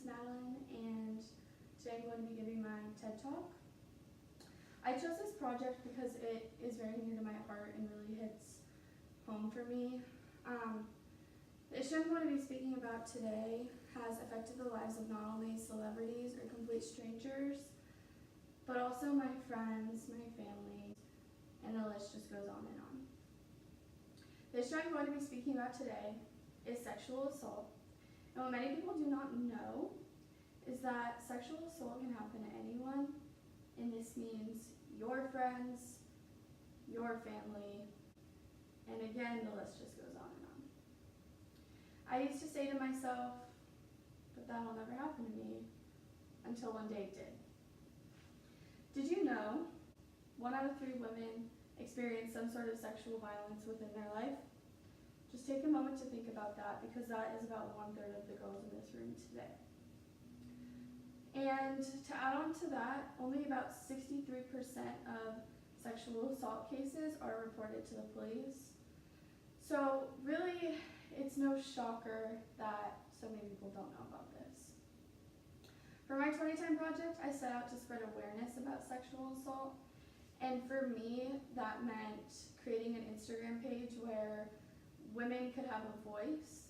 is Madeline, and today I'm going to be giving my TED Talk. I chose this project because it is very near to my heart and really hits home for me. The issue I'm going to be speaking about today has affected the lives of not only celebrities or complete strangers, but also my friends, my family, and the list just goes on and on. The issue I'm going to be speaking about today is sexual assault. And what many people do not know is that sexual assault can happen to anyone, and this means your friends, your family, and again, the list just goes on and on. I used to say to myself, but that'll never happen to me, until one day it did. Did you know 1 out of 3 women experience some sort of sexual violence within their life? Just take a moment to think about that, because that is about 1/3 of the girls in this room today. And to add on to that, only about 63% of sexual assault cases are reported to the police. So really, it's no shocker that so many people don't know about this. For my 2010 project, I set out to spread awareness about sexual assault. And for me, that meant creating an Instagram page where women could have a voice.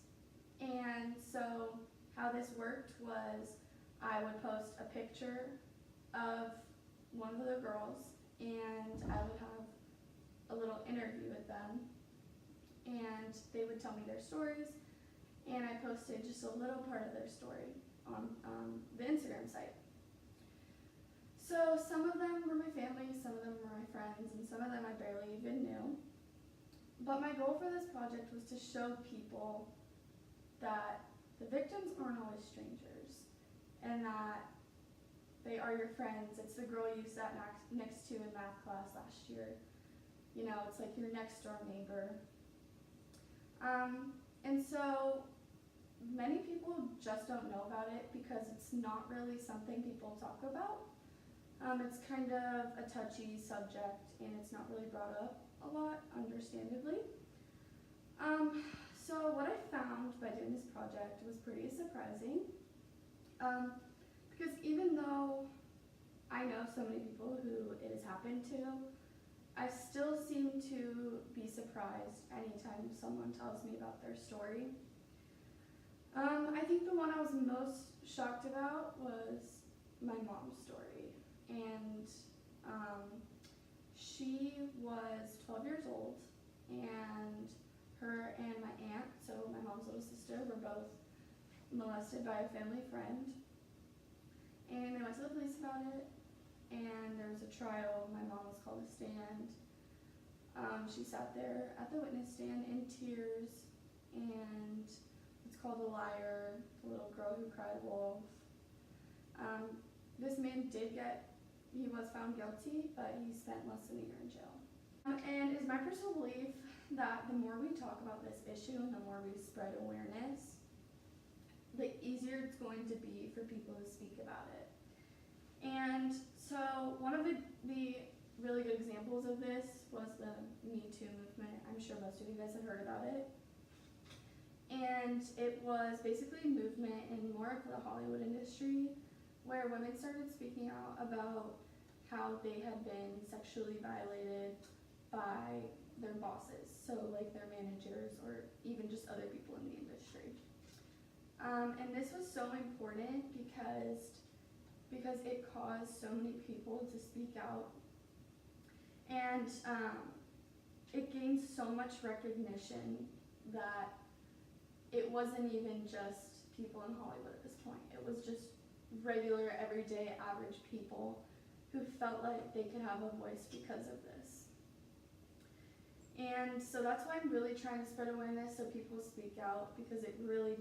And so how this worked was I would post a picture of one of the girls, and I would have a little interview with them, and they would tell me their stories, and I posted just a little part of their story on the Instagram site. So some of them were my family, some of them were my friends, and some of them I barely even knew. But my goal for this project was to show people that the victims aren't always strangers, and that they are your friends. It's the girl you sat next to in math class last year. You know, it's like your next door neighbor. And so many people just don't know about it because it's not really something people talk about. It's kind of a touchy subject, and it's not really brought up a lot, understandably. So what I found by doing this project was pretty surprising, because even though I know so many people who it has happened to, I still seem to be surprised anytime someone tells me about their story. I think the one I was most shocked about was my mom's story, and she was 12 years old, and her and my aunt, so my mom's little sister, were both molested by a family friend, and they went to the police about it, and there was a trial. My mom was called to stand. She sat there at the witness stand in tears, and it's called a liar, the little girl who cried wolf. This man he was found guilty, but he spent less than a year in jail. And it's my personal belief that the more we talk about this issue and the more we spread awareness, the easier it's going to be for people to speak about it. And so one of the really good examples of this was the Me Too movement. I'm sure most of you guys have heard about it. And it was basically a movement in more of the Hollywood industry where women started speaking out about how they had been sexually violated by their bosses, so like their managers or even just other people in the industry. And this was so important because it caused so many people to speak out, and it gained so much recognition that it wasn't even just people in Hollywood at this point. It was just regular, everyday, average people who felt like they could have a voice because of this. And so that's why I'm really trying to spread awareness so people speak out, because it really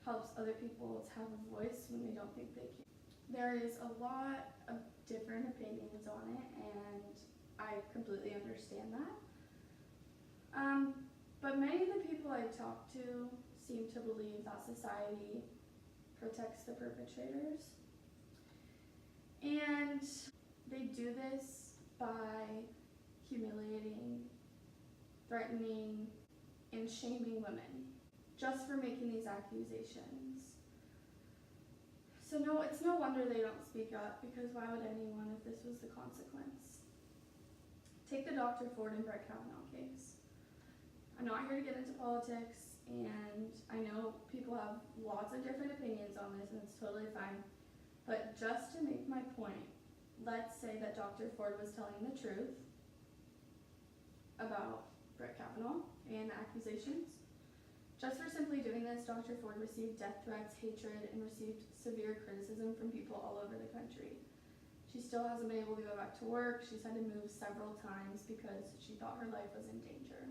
helps other people to have a voice when they don't think they can. There is a lot of different opinions on it, and I completely understand that. But many of the people I talk to seem to believe that society protects the perpetrators. And they do this by humiliating, threatening, and shaming women just for making these accusations. So no, it's no wonder they don't speak up, because why would anyone if this was the consequence? Take the Dr. Ford and Brett Kavanaugh case. I'm not here to get into politics, and I know people have lots of different opinions on this, and it's totally fine. But just to make my point, let's say that Dr. Ford was telling the truth about Brett Kavanaugh and the accusations. Just for simply doing this, Dr. Ford received death threats, hatred, and received severe criticism from people all over the country. She still hasn't been able to go back to work. She's had to move several times because she thought her life was in danger.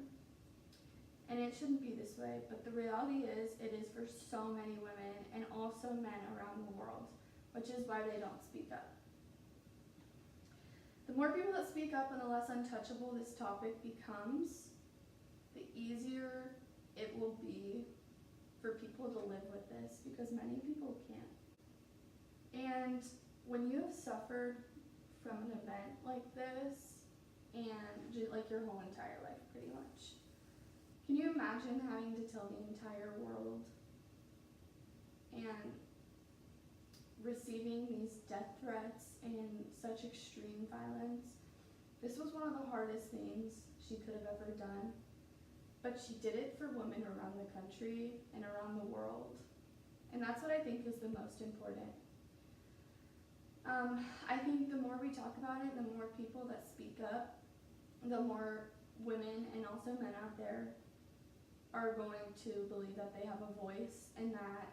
And it shouldn't be this way, but the reality is, it is for so many women and also men around the world, which is why they don't speak up. The more people that speak up and the less untouchable this topic becomes, the easier it will be for people to live with this, because many people can't. And when you have suffered from an event like this, and like your whole entire life pretty much, can you imagine having to tell the entire world and receiving these death threats and such extreme violence? This was one of the hardest things she could have ever done, but she did it for women around the country and around the world, and that's what I think is the most important. I think the more we talk about it, the more people that speak up, the more women and also men out there are going to believe that they have a voice and that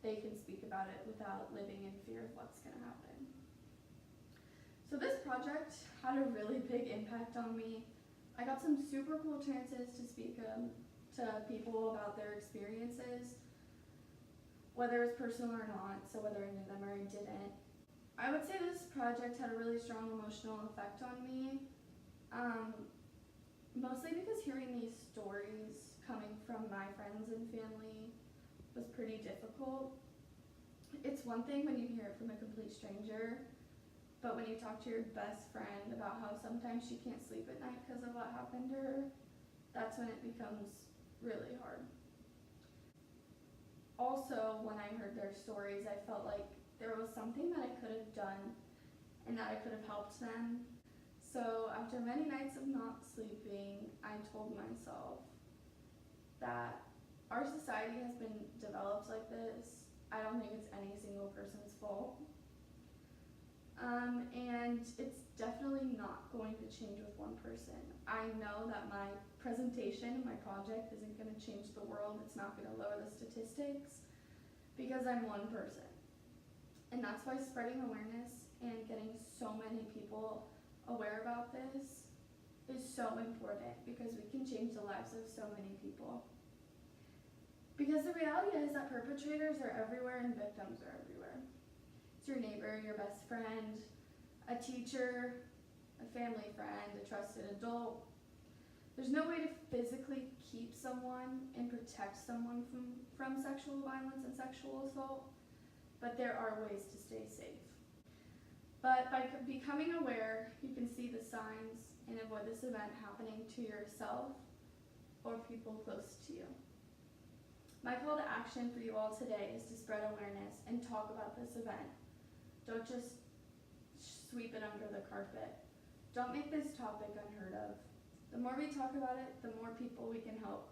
they can speak about it without living in fear of what's going to happen. So this project had a really big impact on me. I got some super cool chances to speak to people about their experiences, whether it's personal or not, so whether I knew them or I didn't. I would say this project had a really strong emotional effect on me, mostly because hearing these stories coming from my friends and family was pretty difficult. It's one thing when you hear it from a complete stranger, but when you talk to your best friend about how sometimes she can't sleep at night because of what happened to her, that's when it becomes really hard. Also, when I heard their stories, I felt like there was something that I could have done and that I could have helped them. So after many nights of not sleeping, I told myself that our society has been developed like this. I don't think it's any single person's fault. And it's definitely not going to change with one person. I know that my presentation, my project, isn't going to change the world. It's not going to lower the statistics because I'm one person. And that's why spreading awareness and getting so many people aware about this is so important, because we can change the lives of so many people. Because the reality is that perpetrators are everywhere and victims are everywhere. It's your neighbor, your best friend, a teacher, a family friend, a trusted adult. There's no way to physically keep someone and protect someone from sexual violence and sexual assault, but there are ways to stay safe. But by becoming aware, you can see the signs and avoid this event happening to yourself or people close to you. My call to action for you all today is to spread awareness and talk about this event. Don't just sweep it under the carpet. Don't make this topic unheard of. The more we talk about it, the more people we can help.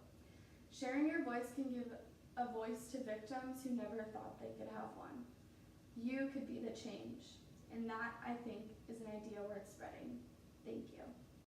Sharing your voice can give a voice to victims who never thought they could have one. You could be the change, and that, I think, is an idea worth spreading. Thank you.